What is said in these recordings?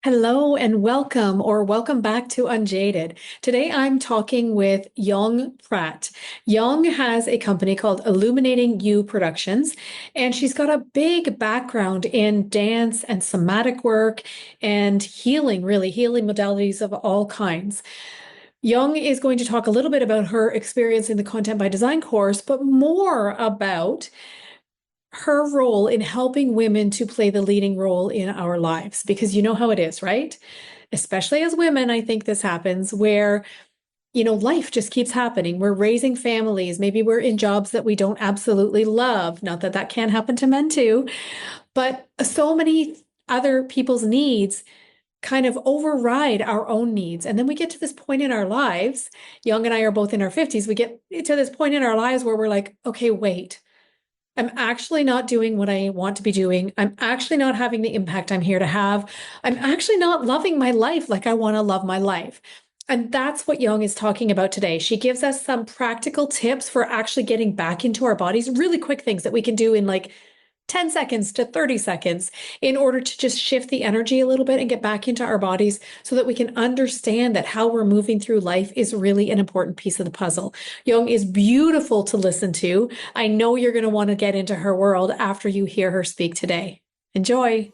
Hello and welcome or welcome back to Unjaded. Today I'm talking with Yong Pratt. Yong has a company called Illuminating You Productions, and she's got a big background in dance and somatic work and healing, really healing modalities of all kinds. Yong is going to talk a little bit about her experience in the Content by Design course, but more about her role in helping women to play the leading role in our lives, because you know how it is, right? Especially as women, I think this happens where, life just keeps happening. We're raising families. Maybe we're in jobs that we don't absolutely love. Not that that can't happen to men too, but so many other people's needs kind of override our own needs. And then we get to this point in our lives. Young and I are both in our 50s. We get to this point in our lives where we're like, okay, wait. I'm actually not doing what I want to be doing. I'm actually not having the impact I'm here to have. I'm actually not loving my life like I want to love my life. And that's what Young is talking about today. She gives us some practical tips for actually getting back into our bodies, really quick things that we can do in like 10 seconds to 30 seconds in order to just shift the energy a little bit and get back into our bodies so that we can understand that how we're moving through life is really an important piece of the puzzle. Young is beautiful to listen to. I know you're going to want to get into her world after you hear her speak today. Enjoy.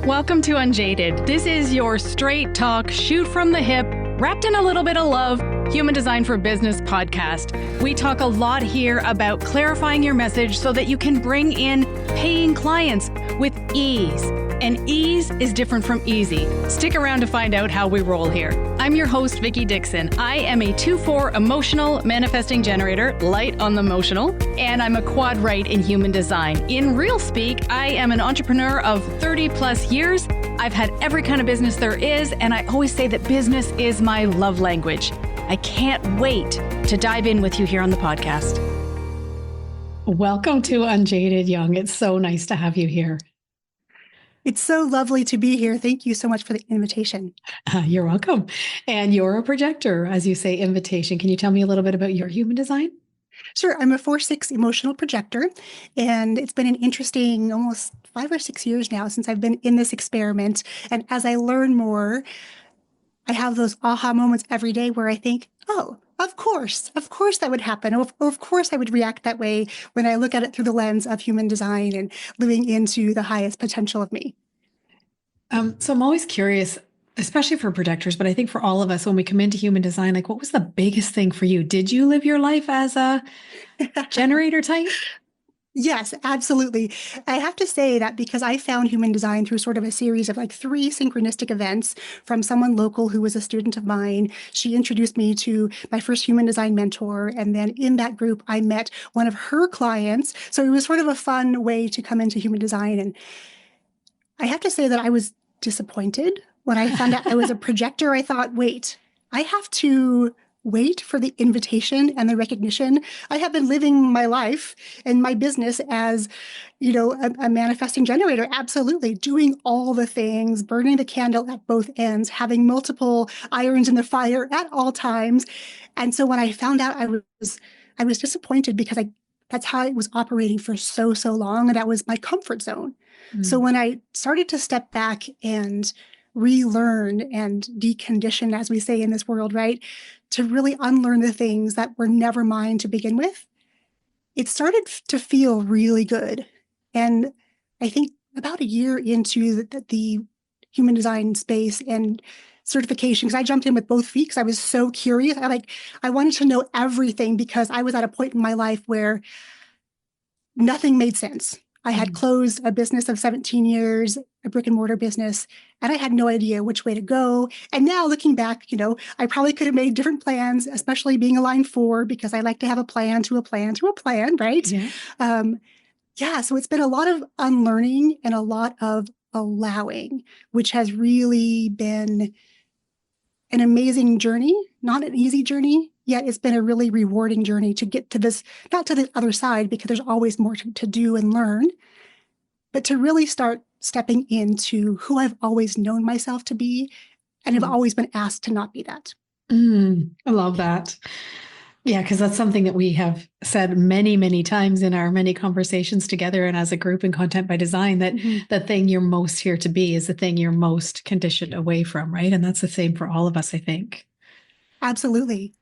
Welcome to Unjaded. This is your straight talk, shoot from the hip, wrapped in a little bit of love, Human Design for Business podcast. We talk a lot here about clarifying your message so that you can bring in paying clients with ease. And ease is different from easy. Stick around to find out how we roll here. I'm your host, Vickie Dickson. I am a 2-4 emotional manifesting generator, light on the emotional, and I'm a quad right in human design. In real speak, I am an entrepreneur of 30 plus years. I've had every kind of business there is, and I always say that business is my love language. I can't wait to dive in with you here on the podcast. Welcome to Unjaded, Young. It's so nice to have you here. It's so lovely to be here. Thank you so much for the invitation. You're welcome. And you're a projector, as you say, invitation. Can you tell me a little bit about your human design? Sure. I'm a 4/6 emotional projector, and it's been an interesting almost 5 or 6 years now since I've been in this experiment. And as I learn more, I have those aha moments every day where I think, oh, of course that would happen. Of course I would react that way when I look at it through the lens of human design and living into the highest potential of me. So I'm always curious, especially for projectors, but I think for all of us, when we come into human design, like what was the biggest thing for you? Did you live your life as a generator type? Yes, absolutely. I have to say that because I found human design through sort of a series of like 3 synchronistic events from someone local who was a student of mine. She introduced me to my first human design mentor. And then in that group, I met one of her clients. So it was sort of a fun way to come into human design. And I have to say that I was disappointed when I found out I was a projector. I thought, wait, I have to wait for the invitation and the recognition. I have been living my life and my business as, a manifesting generator, absolutely, doing all the things, burning the candle at both ends, having multiple irons in the fire at all times. And so when I found out, I was disappointed because that's how I was operating for so long, and that was my comfort zone. So when I started to step back and relearn and decondition, as we say in this world, right, to really unlearn the things that were never mine to begin with, it started to feel really good. And I think about a year into the human design space and certification, because I jumped in with both feet because I was so curious. I wanted to know everything because I was at a point in my life where nothing made sense. I had closed a business of 17 years, a brick and mortar business, and I had no idea which way to go. And now looking back, I probably could have made different plans, especially being a line 4, because I like to have a plan to a plan to a plan, right? Yeah. So it's been a lot of unlearning and a lot of allowing, which has really been an amazing journey, not an easy journey, yet it's been a really rewarding journey to get to this, not to the other side, because there's always more to do and learn, but to really start stepping into who I've always known myself to be, and have always been asked to not be that. I love that. Yeah, because that's something that we have said many, many times in our many conversations together and as a group in Content by Design, that the thing you're most here to be is the thing you're most conditioned away from, right? And that's the same for all of us, I think. Absolutely.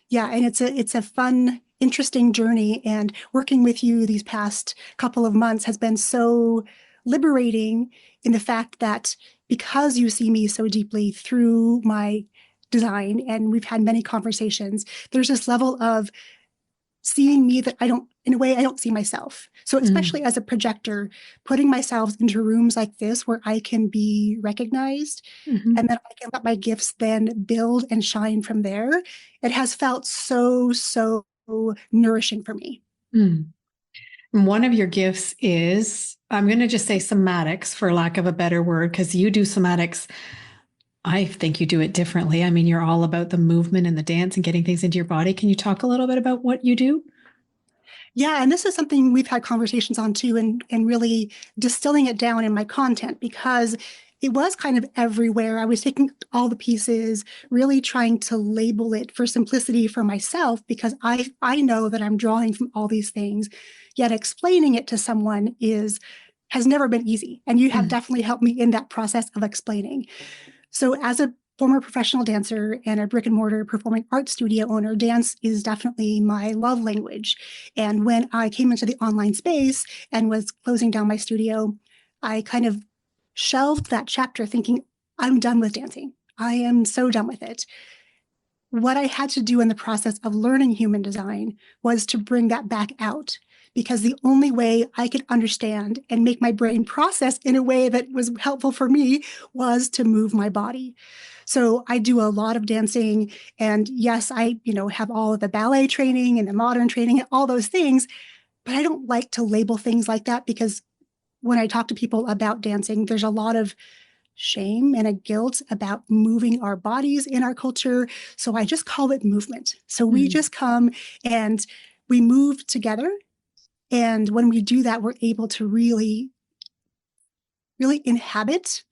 Yeah, and it's a fun, interesting journey. And working with you these past couple of months has been so liberating in the fact that because you see me so deeply through my design, and we've had many conversations, there's this level of seeing me that I don't, in a way, I don't see myself. So, especially as a projector, putting myself into rooms like this where I can be recognized and then I can let my gifts then build and shine from there. It has felt so, so nourishing for me. One of your gifts is, I'm going to just say somatics for lack of a better word, because you do somatics. I think you do it differently. I mean, you're all about the movement and the dance and getting things into your body. Can you talk a little bit about what you do? Yeah, and this is something we've had conversations on too, and really distilling it down in my content because it was kind of everywhere. I was taking all the pieces, really trying to label it for simplicity for myself because I know that I'm drawing from all these things, yet explaining it to someone has never been easy. And you have definitely helped me in that process of explaining. So as a former professional dancer and a brick and mortar performing arts studio owner, dance is definitely my love language. And when I came into the online space and was closing down my studio, I kind of shelved that chapter thinking, I'm done with dancing. I am so done with it. What I had to do in the process of learning human design was to bring that back out because the only way I could understand and make my brain process in a way that was helpful for me was to move my body. So I do a lot of dancing, and yes, I, have all of the ballet training and the modern training and all those things, but I don't like to label things like that because when I talk to people about dancing, there's a lot of shame and a guilt about moving our bodies in our culture. So I just call it movement. So we just come and we move together. And when we do that, we're able to really, really inhabit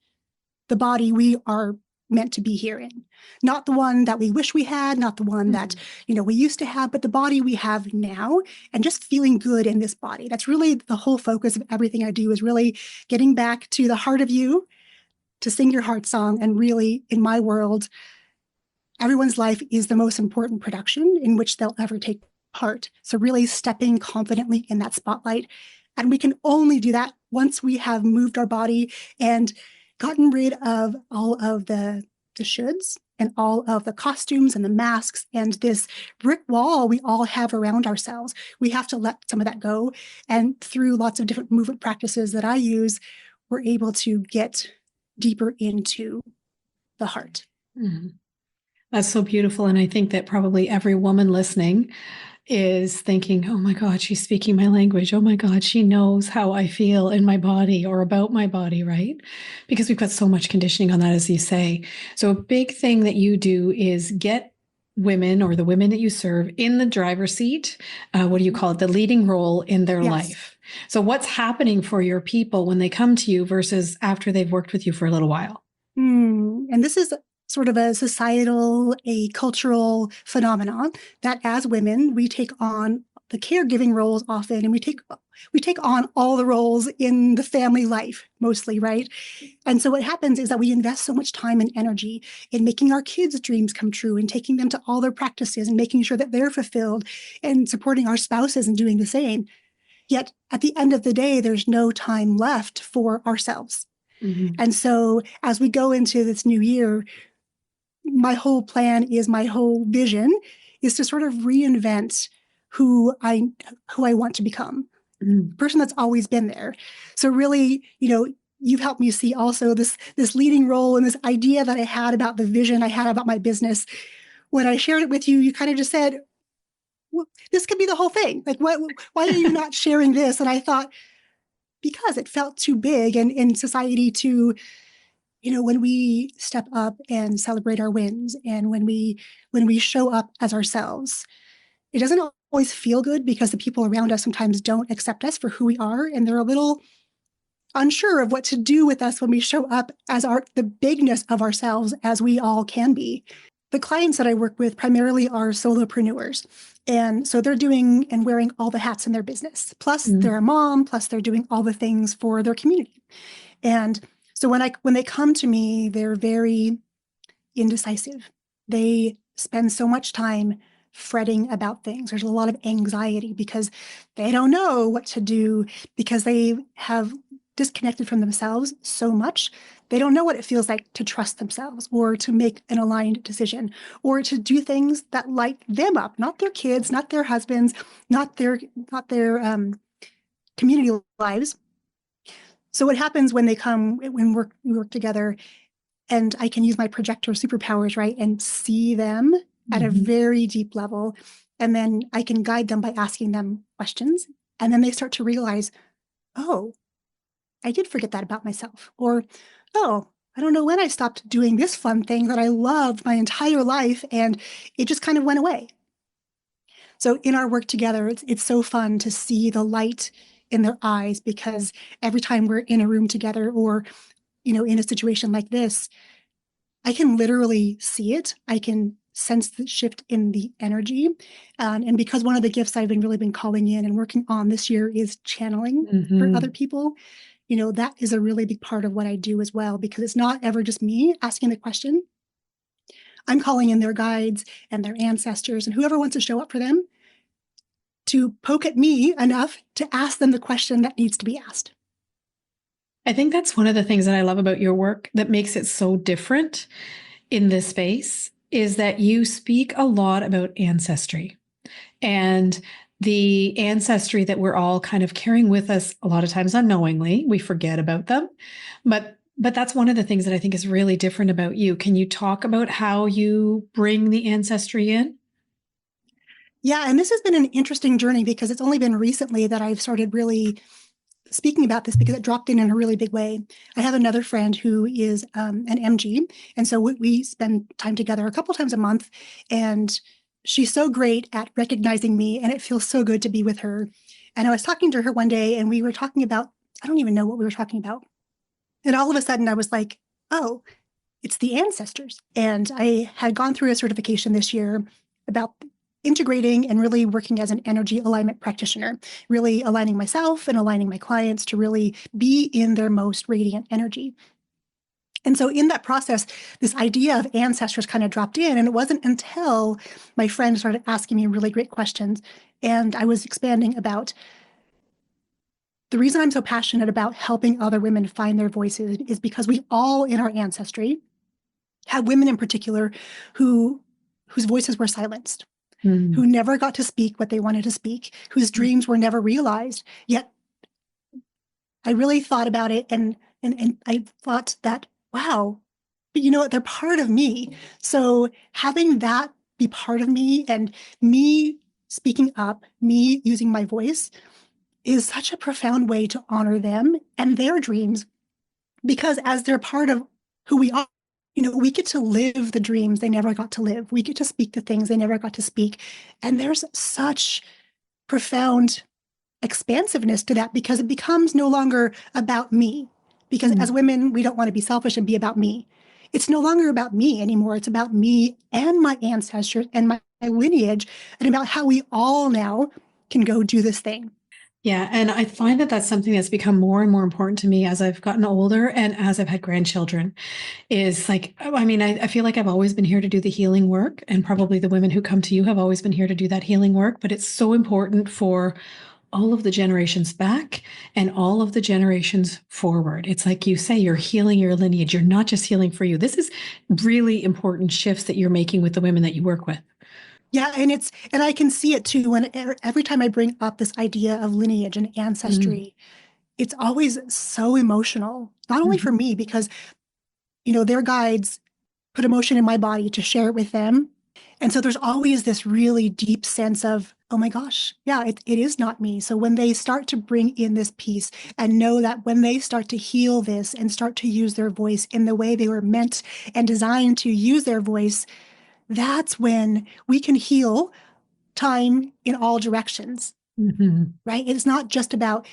the body we are meant to be here in. Not the one that we wish we had, not the one that, we used to have, but the body we have now and just feeling good in this body. That's really the whole focus of everything I do is really getting back to the heart of you to sing your heart song. And really, in my world, everyone's life is the most important production in which they'll ever take part. So really stepping confidently in that spotlight. And we can only do that once we have moved our body and gotten rid of all of the shoulds and all of the costumes and the masks and this brick wall we all have around ourselves. We have to let some of that go. And through lots of different movement practices that I use, we're able to get deeper into the heart. That's so beautiful. And I think that probably every woman listening is thinking, oh my God, she's speaking my language. Oh my God, she knows how I feel in my body or about my body, right? Because we've got so much conditioning on that, as you say. So a big thing that you do is get women or the women that you serve in the driver's seat. What do you call it? The leading role in their life. So what's happening for your people when they come to you versus after they've worked with you for a little while? And this is sort of a societal, a cultural phenomenon that as women, we take on the caregiving roles often, and we take on all the roles in the family life mostly, right? And so what happens is that we invest so much time and energy in making our kids' dreams come true and taking them to all their practices and making sure that they're fulfilled and supporting our spouses and doing the same. Yet at the end of the day, there's no time left for ourselves. And so as we go into this new year, my whole vision is to sort of reinvent who I want to become, the person that's always been there. So really, you've helped me see also this leading role and this idea that I had about the vision I had about my business. When I shared it with you, you kind of just said, well, this could be the whole thing. Like, why are you not sharing this? And I thought, because it felt too big and in society to, when we step up and celebrate our wins and when we show up as ourselves, it doesn't always feel good because the people around us sometimes don't accept us for who we are. And they're a little unsure of what to do with us when we show up as the bigness of ourselves as we all can be. The clients that I work with primarily are solopreneurs. And so they're doing and wearing all the hats in their business. Plus, they're a mom, plus they're doing all the things for their community. And so when they come to me, they're very indecisive. They spend so much time fretting about things. There's a lot of anxiety because they don't know what to do, because they have disconnected from themselves so much. They don't know what it feels like to trust themselves or to make an aligned decision or to do things that light them up, not their kids, not their husbands, not their community lives. So what happens when they come, when we work together, and I can use my projector superpowers, right, and see them at a very deep level. And then I can guide them by asking them questions. And then they start to realize, oh, I did forget that about myself. Or, oh, I don't know when I stopped doing this fun thing that I loved my entire life, and it just kind of went away. So in our work together, it's so fun to see the light in their eyes, because every time we're in a room together or, in a situation like this, I can literally see it. I can sense the shift in the energy. And because one of the gifts I've really been calling in and working on this year is channeling for other people, that is a really big part of what I do as well, because it's not ever just me asking the question. I'm calling in their guides and their ancestors and whoever wants to show up for them to poke at me enough to ask them the question that needs to be asked. I think that's one of the things that I love about your work that makes it so different in this space, is that you speak a lot about ancestry and the ancestry that we're all kind of carrying with us a lot of times unknowingly. We forget about them. But that's one of the things that I think is really different about you. Can you talk about how you bring the ancestry in? Yeah, and this has been an interesting journey, because it's only been recently that I've started really speaking about this, because it dropped in a really big way. I have another friend who is an MG, and so we spend time together a couple times a month, and she's so great at recognizing me, and it feels so good to be with her. And I was talking to her one day, and we were talking about, I don't even know what we were talking about. And all of a sudden I was like, oh, it's the ancestors. And I had gone through a certification this year about integrating and really working as an energy alignment practitioner, really aligning myself and aligning my clients to really be in their most radiant energy. And so in that process, this idea of ancestors kind of dropped in. And it wasn't until my friend started asking me really great questions, and I was expanding about the reason I'm so passionate about helping other women find their voices is because we all in our ancestry have women in particular whose voices were silenced, who never got to speak what they wanted to speak, whose dreams were never realized. Yet I really thought about it, and I thought that, wow, but you know what, they're part of me. So having that be part of me, and me speaking up, me using my voice, is such a profound way to honor them and their dreams, because as they're part of who we are, we get to live the dreams they never got to live. We get to speak the things they never got to speak. And there's such profound expansiveness to that, because it becomes no longer about me. Because as women, we don't want to be selfish and be about me. It's no longer about me anymore. It's about me and my ancestors and my lineage, and about how we all now can go do this thing. Yeah. And I find that that's something that's become more and more important to me as I've gotten older and as I've had grandchildren, is like, I mean, I feel like I've always been here to do the healing work, and probably the women who come to you have always been here to do that healing work. But it's so important for all of the generations back and all of the generations forward. It's like you say, you're healing your lineage. You're not just healing for you. This is really important shifts that you're making with the women that you work with. Yeah, and I can see it too when every time I bring up this idea of lineage and ancestry, it's always so emotional. Not only for me, because their guides put emotion in my body to share it with them. And so there's always this really deep sense of, oh my gosh, yeah, it is not me. So when they start to bring in this piece and know that when they start to heal this and start to use their voice in the way they were meant and designed to use their voice, that's when we can heal time in all directions, right? It's not just about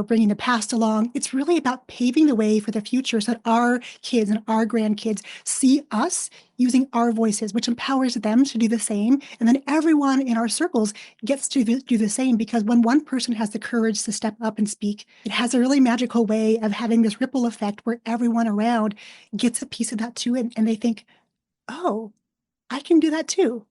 bringing the past along. It's really about paving the way for the future so that our kids and our grandkids see us using our voices, which empowers them to do the same. And then everyone in our circles gets to do the same, because when one person has the courage to step up and speak, it has a really magical way of having this ripple effect where everyone around gets a piece of that too. And they think, oh, I can do that too.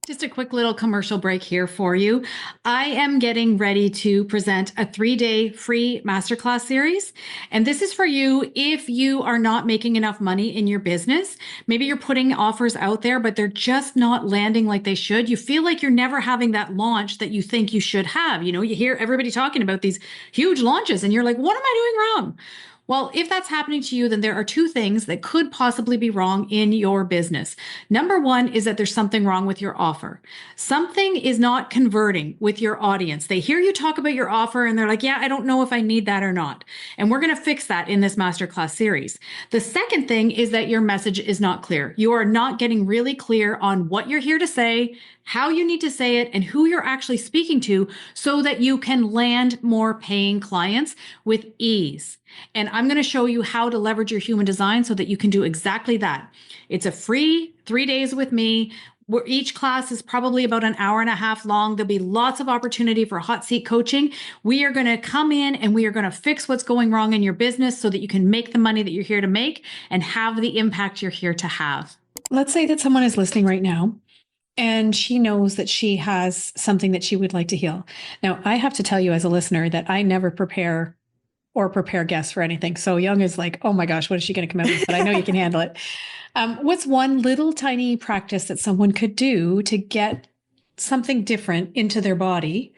Just a quick little commercial break here for you. I am getting ready to present a 3-day free masterclass series. And this is for you if you are not making enough money in your business. Maybe you're putting offers out there, but they're just not landing like they should. You feel like you're never having that launch that you think you should have. You hear everybody talking about these huge launches and you're like, what am I doing wrong? Well, if that's happening to you, then there are two things that could possibly be wrong in your business. Number one is that there's something wrong with your offer. Something is not converting with your audience. They hear you talk about your offer and they're like, yeah, I don't know if I need that or not. And we're going to fix that in this masterclass series. The second thing is that your message is not clear. You are not getting really clear on what you're here to say, how you need to say it, and who you're actually speaking to so that you can land more paying clients with ease. And I'm going to show you how to leverage your human design so that you can do exactly that. It's a free 3 days with me, where each class is probably about an hour and a half long. There'll be lots of opportunity for hot seat coaching. We are going to come in and we are going to fix what's going wrong in your business so that you can make the money that you're here to make and have the impact you're here to have. Let's say that someone is listening right now and she knows that she has something that she would like to heal. Now, I have to tell you as a listener that I never prepare guests for anything. So Young is like, oh my gosh, what is she going to come out with? But I know you can handle it. What's one little tiny practice that someone could do to get something different into their body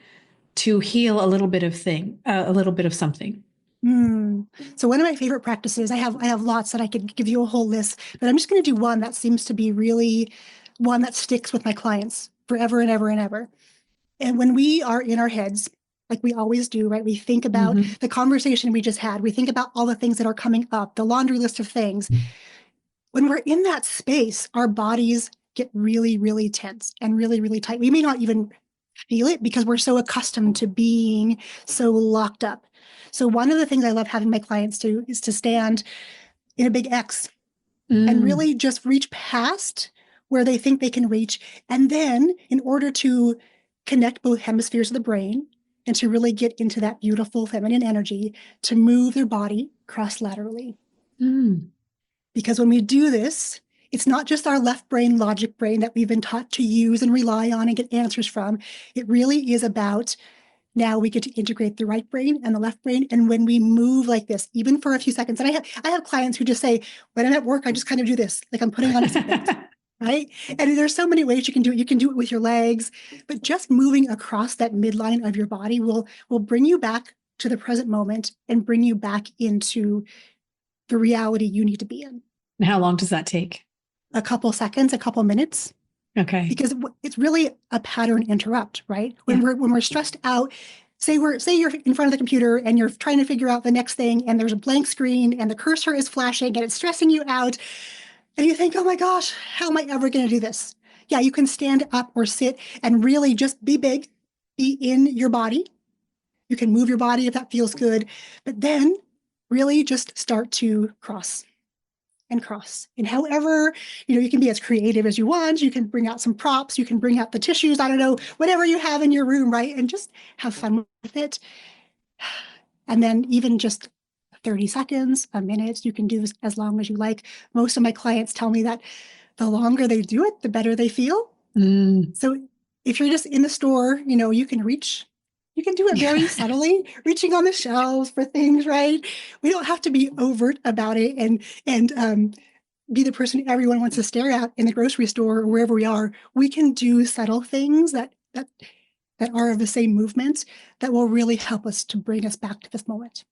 to heal a little bit of something? So one of my favorite practices, I have lots that I could give you a whole list, but I'm just going to do one that seems to be really one that sticks with my clients forever and ever and ever. And when we are in our heads, like we always do, right? We think about the conversation we just had. We think about all the things that are coming up, the laundry list of things. When we're in that space, our bodies get really, really tense and really, really tight. We may not even feel it because we're so accustomed to being so locked up. So one of the things I love having my clients do is to stand in a big X and really just reach past where they think they can reach. And then in order to connect both hemispheres of the brain and to really get into that beautiful feminine energy, to move their body cross-laterally. Because when we do this, it's not just our left brain, logic brain that we've been taught to use and rely on and get answers from. It really is about now we get to integrate the right brain and the left brain. And when we move like this, even for a few seconds, and I have clients who just say, when I'm at work, I just kind of do this, like I'm putting on a seatbelt. Right? And there's so many ways you can do it. You can do it with your legs, but just moving across that midline of your body will bring you back to the present moment and bring you back into the reality you need to be in. And how long does that take? A couple seconds, a couple minutes. Okay. Because it's really a pattern interrupt, right? When we're stressed out, say you're in front of the computer and you're trying to figure out the next thing and there's a blank screen and the cursor is flashing and it's stressing you out. And you think, oh my gosh, how am I ever going to do this? Yeah, you can stand up or sit and really just be big, be in your body. You can move your body if that feels good, but then really just start to cross and cross. And however, you can be as creative as you want. You can bring out some props. You can bring out the tissues. I don't know, whatever you have in your room, right? And just have fun with it. And then even just 30 seconds, a minute, you can do this as long as you like. Most of my clients tell me that the longer they do it, the better they feel. So if you're just in the store, you can reach, you can do it very subtly, reaching on the shelves for things, right? We don't have to be overt about it and be the person everyone wants to stare at in the grocery store or wherever we are. We can do subtle things that are of the same movement that will really help us to bring us back to this moment.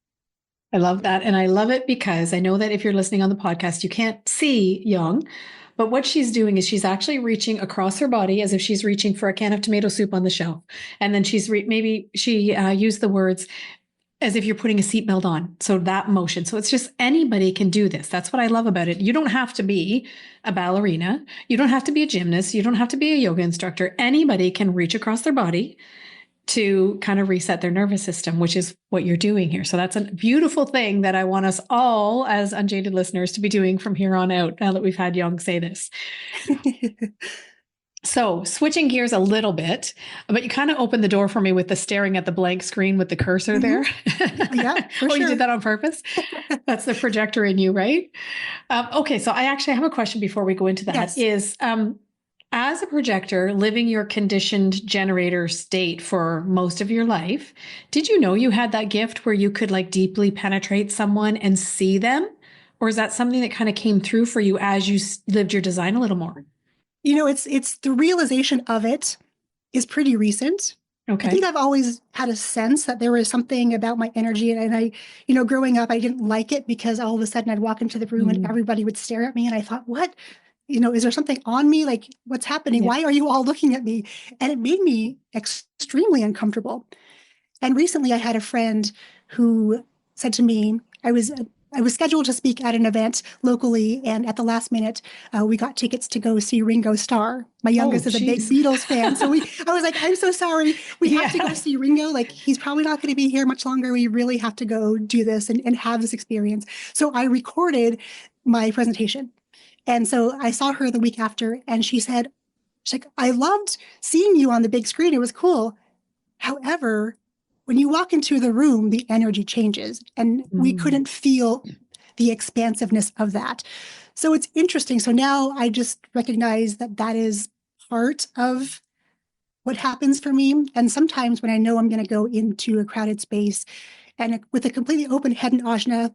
I love that. And I love it because I know that if you're listening on the podcast, you can't see Young, but what she's doing is she's actually reaching across her body as if she's reaching for a can of tomato soup on the shelf. And then maybe she used the words as if you're putting a seatbelt on. So that motion. So it's just anybody can do this. That's what I love about it. You don't have to be a ballerina. You don't have to be a gymnast. You don't have to be a yoga instructor. Anybody can reach across their body to kind of reset their nervous system, which is what you're doing here. So that's a beautiful thing that I want us all as Unjaded listeners to be doing from here on out, now that we've had Yong say this. So switching gears a little bit, but you kind of opened the door for me with the staring at the blank screen with the cursor there. Yeah, for Oh, sure. you did that on purpose? That's the projector in you, right? Okay, so I actually have a question before we go into that. Yes. As a projector living your conditioned generator state for most of your life, did you know you had that gift where you could like deeply penetrate someone and see them? Or is that something that kind of came through for you as you lived your design a little more? It's the realization of it is pretty recent. Okay. I think I've always had a sense that there was something about my energy. And I, growing up, I didn't like it because all of a sudden I'd walk into the room and everybody would stare at me. And I thought, what? Is there something on me? Like, what's happening? Why are you all looking at me? And it made me extremely uncomfortable. And recently I had a friend who said to me, I was scheduled to speak at an event locally, and at the last minute, we got tickets to go see Ringo Starr. My youngest is a big Beatles fan, so I was like, "I'm so sorry, we have to go see Ringo. Like, he's probably not going to be here much longer. We really have to go do this and have this experience." So I recorded my presentation, and so I saw her the week after, and she's like, "I loved seeing you on the big screen. It was cool. However, when you walk into the room, the energy changes, and we couldn't feel the expansiveness of that." So it's interesting. So now I just recognize that that is part of what happens for me. And sometimes when I know I'm going to go into a crowded space and with a completely open head and ajna,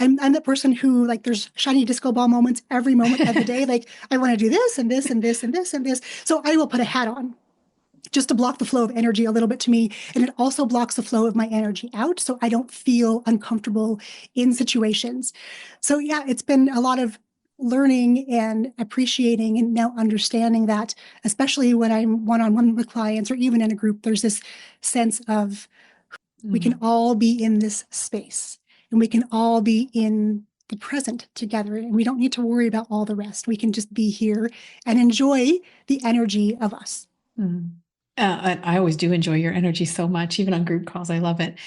I'm the person who, like, there's shiny disco ball moments every moment of the day. Like, I want to do this and this and this and this and this. So I will put a hat on just to block the flow of energy a little bit to me. And it also blocks the flow of my energy out, so I don't feel uncomfortable in situations. So yeah, it's been a lot of learning and appreciating and now understanding that, especially when I'm one-on-one with clients or even in a group, there's this sense of we can all be in this space and we can all be in the present together, and we don't need to worry about all the rest. We can just be here and enjoy the energy of us. I always do enjoy your energy so much, even on group calls. I love it.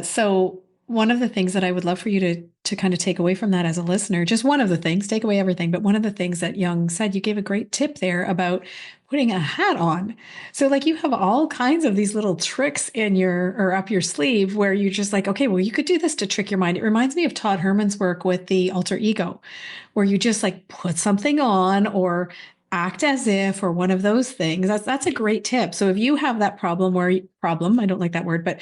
So one of the things that I would love for you to kind of take away from that as a listener, just one of the things, take away everything, but one of the things that Yong said, you gave a great tip there about putting a hat on. So like you have all kinds of these little tricks or up your sleeve where you're just like, okay, well, you could do this to trick your mind. It reminds me of Todd Herman's work with the alter ego, where you just like put something on or act as if, or one of those things. That's a great tip. So if you have that problem I don't like that word, but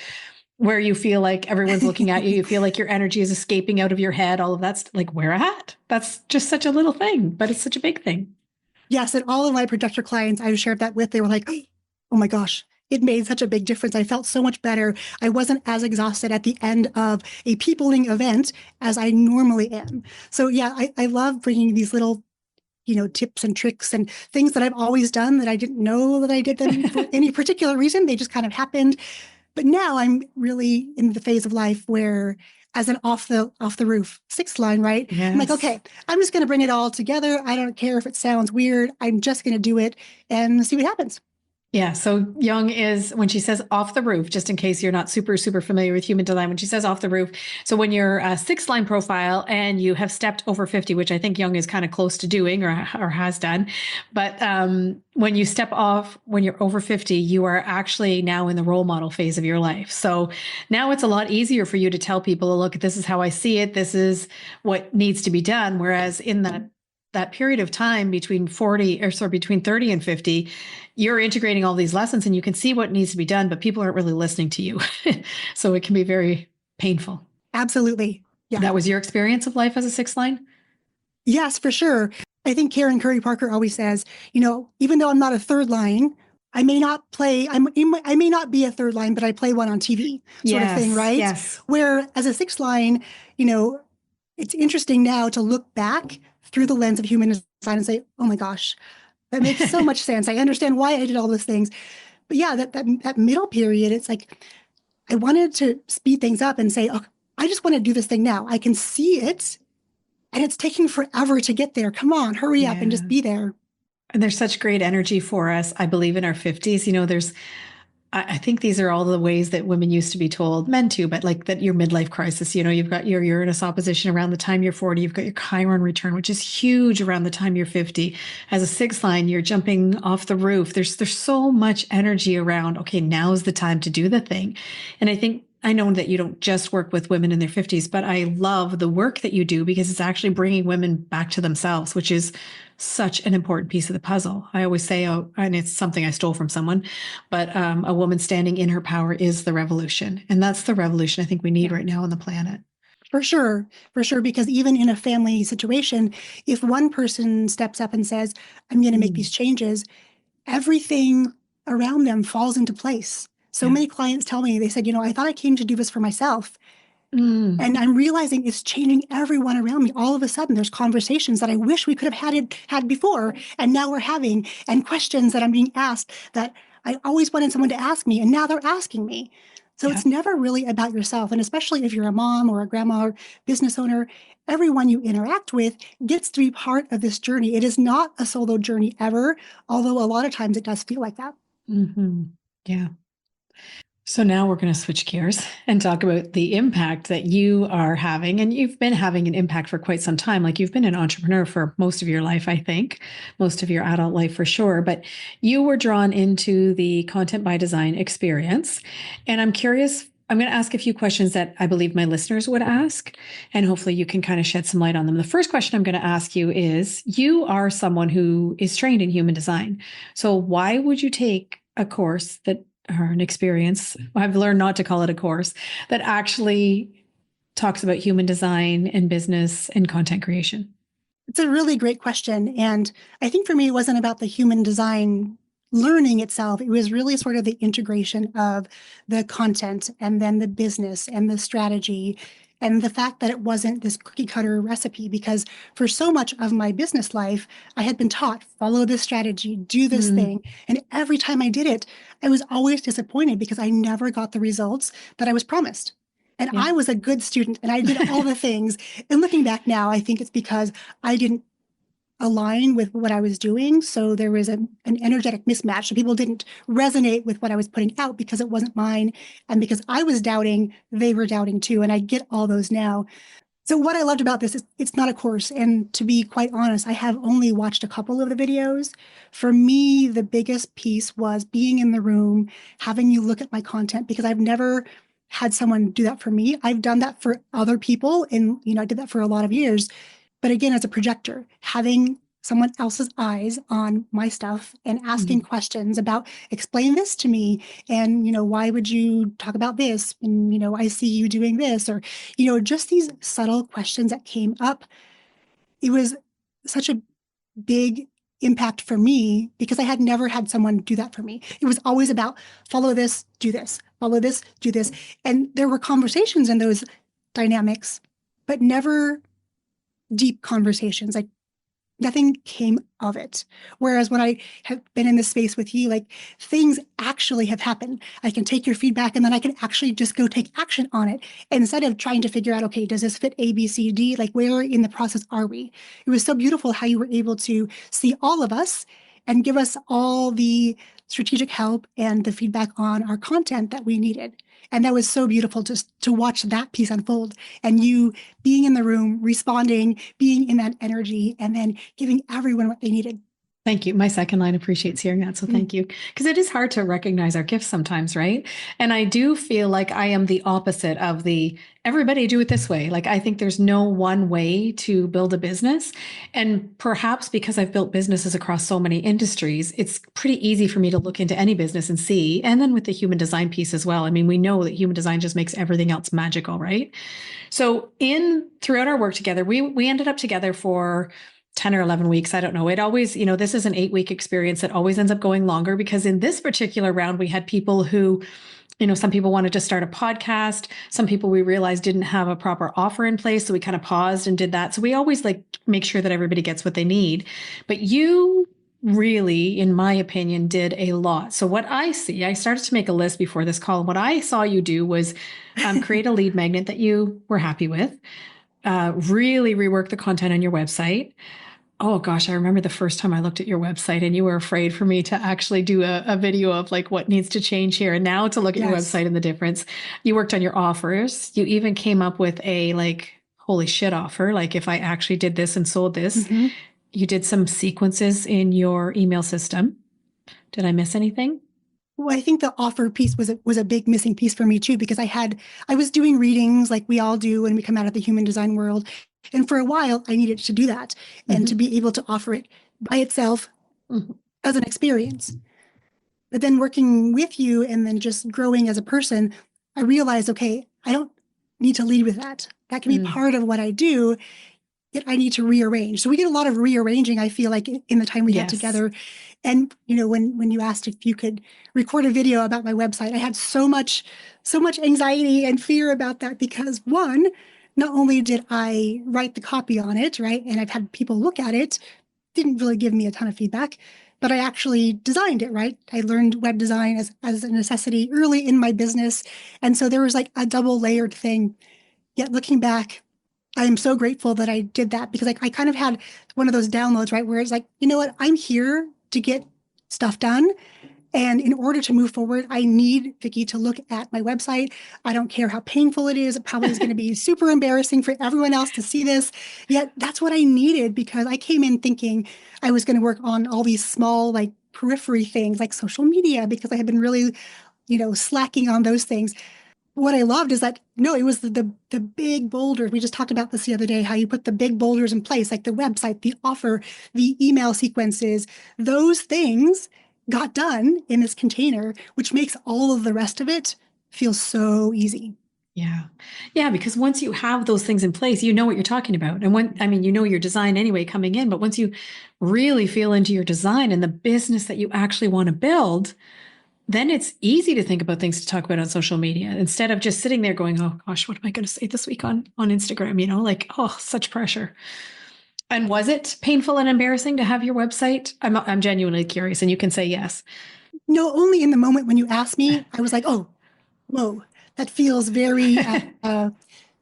where you feel like everyone's looking at you, you feel like your energy is escaping out of your head, all of that's like, wear a hat. That's just such a little thing, but it's such a big thing. Yes. And all of my projector clients I've shared that with, they were like, oh my gosh, it made such a big difference. I felt so much better. I wasn't as exhausted at the end of a peopling event as I normally am. So yeah, I love bringing these little tips and tricks and things that I've always done that I didn't know that I did them for any particular reason. They just kind of happened. But now I'm really in the phase of life where, as an off the roof sixth line, right? Yes. I'm like, okay, I'm just going to bring it all together. I don't care if it sounds weird. I'm just going to do it and see what happens. Yeah. So Yong is, when she says off the roof, just in case you're not super familiar with human design, when she says off the roof, so when you're a sixth line profile and you have stepped over 50, which I think Yong is kind of close to doing or has done. But when you step off, when you're over 50, you are actually now in the role model phase of your life. So now it's a lot easier for you to tell people, look, this is how I see it. This is what needs to be done. Whereas in that period of time between 30 and 50, you're integrating all these lessons and you can see what needs to be done, but people aren't really listening to you. So it can be very painful. Absolutely. Yeah. That was your experience of life as a sixth line? Yes, for sure. I think Karen Curry Parker always says, even though I'm not a third line, I may not be a third line, but I play one on TV sort of thing, right? Yes. Where as a sixth line, it's interesting now to look back through the lens of human design and say, oh my gosh, that makes so much sense. I understand why I did all those things. But yeah, that middle period, it's like, I wanted to speed things up and say, oh, I just want to do this thing now. I can see it and it's taking forever to get there. Come on, hurry up and just be there. And there's such great energy for us, I believe, in our 50s. I think these are all the ways that women used to be told, men too, but like that your midlife crisis, you've got your Uranus opposition around the time you're 40, you've got your Chiron return, which is huge around the time you're 50. As a sixth line, you're jumping off the roof. There's so much energy around, okay, now's the time to do the thing. And I know that you don't just work with women in their 50s, but I love the work that you do because it's actually bringing women back to themselves, which is such an important piece of the puzzle. I always say, and it's something I stole from someone, but a woman standing in her power is the revolution. And that's the revolution I think we need right now on the planet. For sure, because even in a family situation, if one person steps up and says, I'm going to make these changes, everything around them falls into place. So many clients tell me, they said, I thought I came to do this for myself. And I'm realizing it's changing everyone around me. All of a sudden, there's conversations that I wish we could have had before, and now we're having, and questions that I'm being asked that I always wanted someone to ask me, and now they're asking me. So it's never really about yourself. And especially if you're a mom or a grandma or business owner, everyone you interact with gets to be part of this journey. It is not a solo journey ever, although a lot of times it does feel like that. Yeah. So now we're going to switch gears and talk about the impact that you are having. And you've been having an impact for quite some time. Like you've been an entrepreneur for most of your life, I think, most of your adult life for sure. But you were drawn into the content by design experience. And I'm curious, I'm going to ask a few questions that I believe my listeners would ask. And hopefully you can kind of shed some light on them. The first question I'm going to ask you is, you are someone who is trained in human design. So why would you take a course or an experience, I've learned not to call it a course, that actually talks about human design and business and content creation? It's a really great question. And I think for me, it wasn't about the human design learning itself. It was really sort of the integration of the content and then the business and the strategy and the fact that it wasn't this cookie cutter recipe, because for so much of my business life, I had been taught, follow this strategy, do this thing. And every time I did it, I was always disappointed because I never got the results that I was promised. And I was a good student and I did all the things. And looking back now, I think it's because I didn't align with what I was doing. So there was an energetic mismatch. So people didn't resonate with what I was putting out because it wasn't mine. And because I was doubting, they were doubting too. And I get all those now. So what I loved about this is it's not a course. And to be quite honest, I have only watched a couple of the videos. For me, the biggest piece was being in the room, having you look at my content, because I've never had someone do that for me. I've done that for other people. And, I did that for a lot of years. But again, as a projector, having someone else's eyes on my stuff and asking questions about, explain this to me. And, why would you talk about this? And, I see you doing this, or, just these subtle questions that came up. It was such a big impact for me because I had never had someone do that for me. It was always about follow this, do this, follow this, do this. And there were conversations in those dynamics, but never deep conversations. Like nothing came of it. Whereas when I have been in this space with you, like things actually have happened. I can take your feedback and then I can actually just go take action on it instead of trying to figure out, okay, does this fit A, B, C, D? Like where in the process are we? It was so beautiful how you were able to see all of us and give us all the strategic help and the feedback on our content that we needed. And that was so beautiful just to watch that piece unfold and you being in the room, responding, being in that energy, and then giving everyone what they needed. Thank you. My second line appreciates hearing that. So thank you. Because it is hard to recognize our gifts sometimes, right? And I do feel like I am the opposite of everybody do it this way. Like I think there's no one way to build a business. And perhaps because I've built businesses across so many industries, it's pretty easy for me to look into any business and see. And then with the human design piece as well. I mean, we know that human design just makes everything else magical, right? So throughout our work together, we ended up together for 10 or 11 weeks. I don't know. It always, this is an 8-week experience that always ends up going longer because in this particular round, we had people who, some people wanted to start a podcast. Some people we realized didn't have a proper offer in place. So we kind of paused and did that. So we always make sure that everybody gets what they need. But you really, in my opinion, did a lot. So what I started to make a list before this call. And what I saw you do was create a lead magnet that you were happy with, really rework the content on your website, Oh gosh, I remember the first time I looked at your website and you were afraid for me to actually do a video of like what needs to change here. And now to look at your Yes. website and the difference. You worked on your offers. You even came up with a like, holy shit offer. Like if I actually did this and sold this, Hmm. you did some sequences in your email system. Did I miss anything? Well, I think the offer piece was a big missing piece for me too, because I was doing readings like we all do when we come out of the human design world. And for a while, I needed to do that and to Hmm. be able to offer it by itself Hmm. as an experience. But then working with you and then just growing as a person, I realized, okay, I don't need to lead with that. That can be Mm. part of what I do, yet I need to rearrange. So we get a lot of rearranging, I feel like, in the time we had Yes. together. And when you asked if you could record a video about my website, I had so much anxiety and fear about that because one, not only did I write the copy on it, right, and I've had people look at it, didn't really give me a ton of feedback, but I actually designed it, right? I learned web design as a necessity early in my business. And so there was like a double layered thing. Yet looking back, I am so grateful that I did that because like I kind of had one of those downloads, right? Where it's like, you know what? I'm here to get stuff done. And in order to move forward, I need Vickie to look at my website. I don't care how painful it is. It probably is going to be super embarrassing for everyone else to see this. Yet that's what I needed because I came in thinking I was going to work on all these small, like periphery things like social media because I had been really, slacking on those things. What I loved is that no, it was the big boulders. We just talked about this the other day, how you put the big boulders in place, like the website, the offer, the email sequences, those things got done in this container, which makes all of the rest of it feel so easy. Yeah. Yeah. Because once you have those things in place, you know what you're talking about. And when, I mean, you know your design anyway coming in, but once you really feel into your design and the business that you actually want to build, then it's easy to think about things to talk about on social media instead of just sitting there going, oh gosh, what am I going to say this week on Instagram? Like, oh, such pressure. And was it painful and embarrassing to have your website? I'm genuinely curious, and you can say yes. No, only in the moment when you asked me, I was like, oh, whoa, that feels very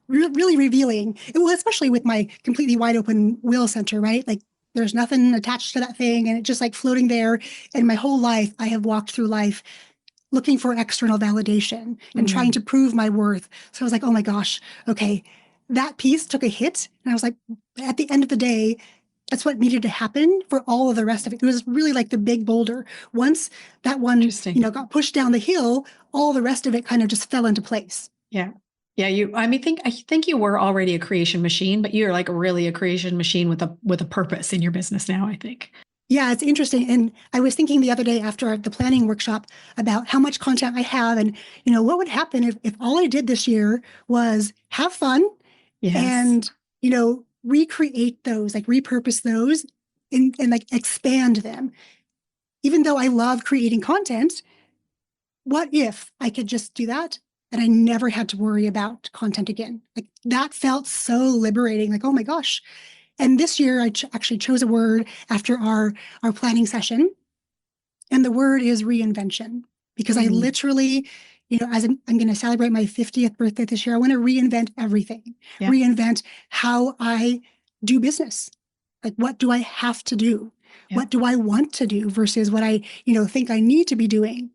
really revealing. Well, especially with my completely wide open will center, right? Like there's nothing attached to that thing and it's just like floating there. And my whole life, I have walked through life looking for external validation and trying Mm, to prove my worth. So I was like, oh my gosh, okay. That piece took a hit. And I was like, at the end of the day, that's what needed to happen for all of the rest of it. It was really like the big boulder. Once that one, interesting. got pushed down the hill, all the rest of it kind of just fell into place. Yeah. Yeah, I think you were already a creation machine, but you're like really a creation machine with a purpose in your business now, I think. Yeah, it's interesting. And I was thinking the other day after the planning workshop about how much content I have and, what would happen if all I did this year was have fun Yes. and, recreate those, like repurpose those and like expand them. Even though I love creating content, what if I could just do that and I never had to worry about content again? Like that felt so liberating. Like, oh my gosh. And this year I actually chose a word after our planning session. And the word is reinvention because I Mm, literally, as I'm going to celebrate my 50th birthday this year, I want to reinvent everything, yeah. reinvent how I do business. Like, what do I have to do? Yeah. What do I want to do versus what I, think I need to be doing?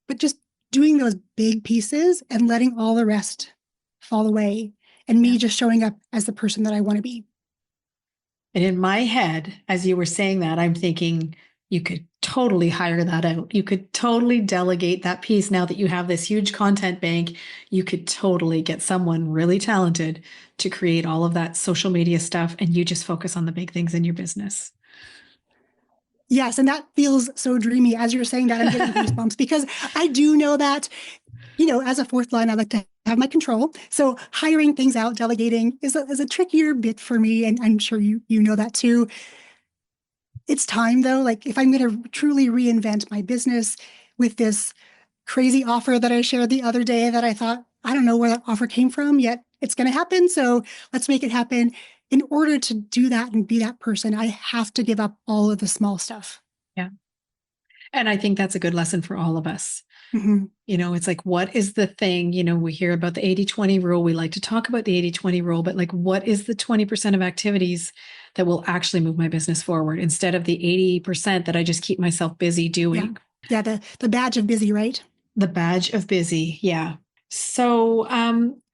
But just doing those big pieces and letting all the rest fall away and Yeah. me just showing up as the person that I want to be. And in my head, as you were saying that, I'm thinking you could totally hire that out. You could totally delegate that piece now that you have this huge content bank. You could totally get someone really talented to create all of that social media stuff, and you just focus on the big things in your business. Yes, and that feels so dreamy. As you're saying that, I'm getting goosebumps because I do know that, as a fourth line, I like to have my control. So hiring things out, delegating is a trickier bit for me, and I'm sure you know that too. It's time though. Like if I'm going to truly reinvent my business with this crazy offer that I shared the other day that I thought, I don't know where that offer came from, yet it's going to happen. So let's make it happen. In order to do that and be that person, I have to give up all of the small stuff. Yeah. And I think that's a good lesson for all of us. Mhm. It's like, what is the thing? We hear about the 80-20 rule. We like to talk about the 80-20 rule, but like, what is the 20% of activities that will actually move my business forward instead of the 80% that I just keep myself busy doing? Yeah. The badge of busy, right? The badge of busy. Yeah. So,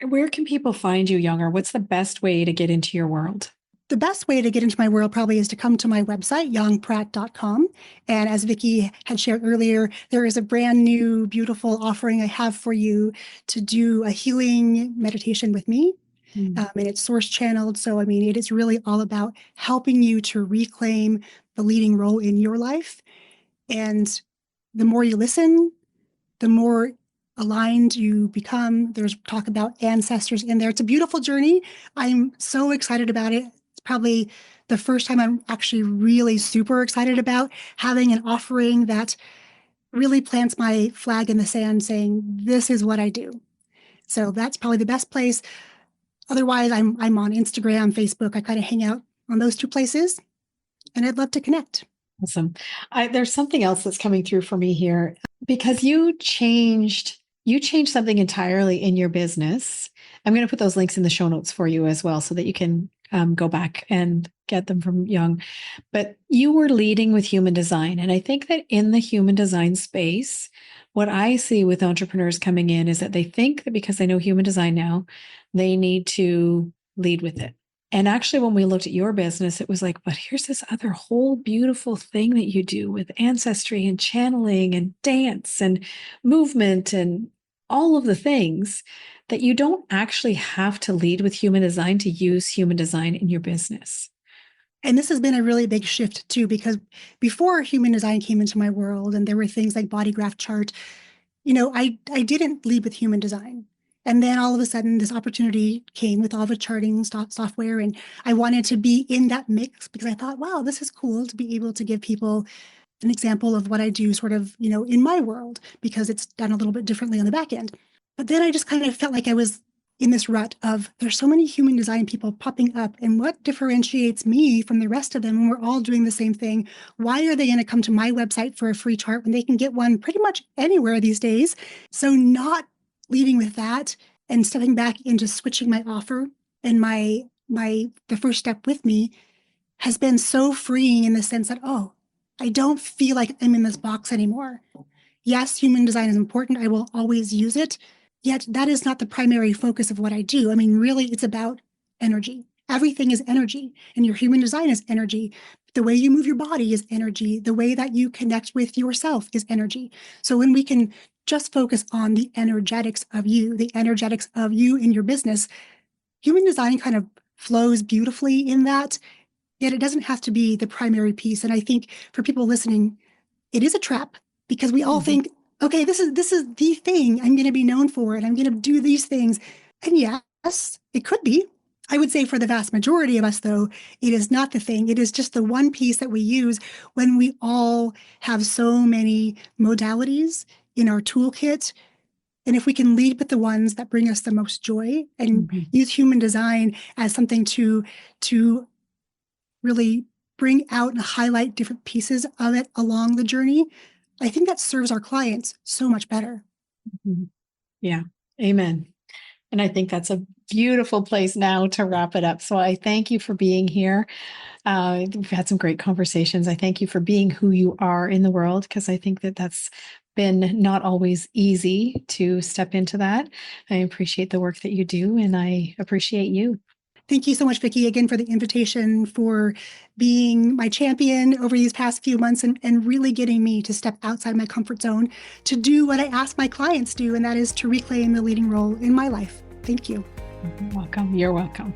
where can people find you, Young, or what's the best way to get into your world? The best way to get into my world probably is to come to my website, yongpratt.com. And as Vickie had shared earlier, there is a brand new, beautiful offering I have for you to do a healing meditation with me. And it's source channeled. So, it is really all about helping you to reclaim the leading role in your life. And the more you listen, the more aligned you become. There's talk about ancestors in there. It's a beautiful journey. I'm so excited about it. It's probably the first time I'm actually really super excited about having an offering that really plants my flag in the sand saying, this is what I do. So that's probably the best place. Otherwise, I'm on Instagram, Facebook. I kind of hang out on those two places, and I'd love to connect. Awesome. There's something else that's coming through for me here because you changed something entirely in your business. I'm going to put those links in the show notes for you as well so that you can go back and get them from Young. But you were leading with human design. And I think that in the human design space, what I see with entrepreneurs coming in is that they think that because they know human design now, they need to lead with it. And actually, when we looked at your business, it was like, but here's this other whole beautiful thing that you do with ancestry and channeling and dance and movement and all of the things that you don't actually have to lead with human design to use human design in your business. And this has been a really big shift too, because before human design came into my world and there were things like body graph chart, I didn't lead with human design. And then all of a sudden, this opportunity came with all the charting software. And I wanted to be in that mix because I thought, wow, this is cool to be able to give people an example of what I do sort of, in my world, because it's done a little bit differently on the back end. But then I just kind of felt like I was in this rut of there's so many human design people popping up, and what differentiates me from the rest of them when we're all doing the same thing? Why are they going to come to my website for a free chart when they can get one pretty much anywhere these days? So not leading with that and stepping back into switching my offer and the first step with me has been so freeing in the sense that, oh, I don't feel like I'm in this box anymore. Yes, human design is important. I will always use it. Yet that is not the primary focus of what I do. Really, it's about energy. Everything is energy, and your human design is energy. The way you move your body is energy. The way that you connect with yourself is energy. So when we can just focus on the energetics of you in your business, human design kind of flows beautifully in that. Yet it doesn't have to be the primary piece. And I think for people listening, it is a trap because we all think, okay, this is the thing I'm going to be known for, and I'm going to do these things. And yes, it could be. I would say for the vast majority of us, though, it is not the thing. It is just the one piece that we use when we all have so many modalities in our toolkit. And if we can lead with the ones that bring us the most joy and use human design as something to really bring out and highlight different pieces of it along the journey, I think that serves our clients so much better. Yeah. Amen. And I think that's a beautiful place now to wrap it up. So I thank you for being here. We've had some great conversations. I thank you for being who you are in the world, because I think that that's been not always easy to step into that. I appreciate the work that you do, and I appreciate you. Thank you so much, Vickie, again, for the invitation, for being my champion over these past few months and really getting me to step outside my comfort zone to do what I ask my clients to, and that is to reclaim the leading role in my life. Thank you. You're welcome. You're welcome.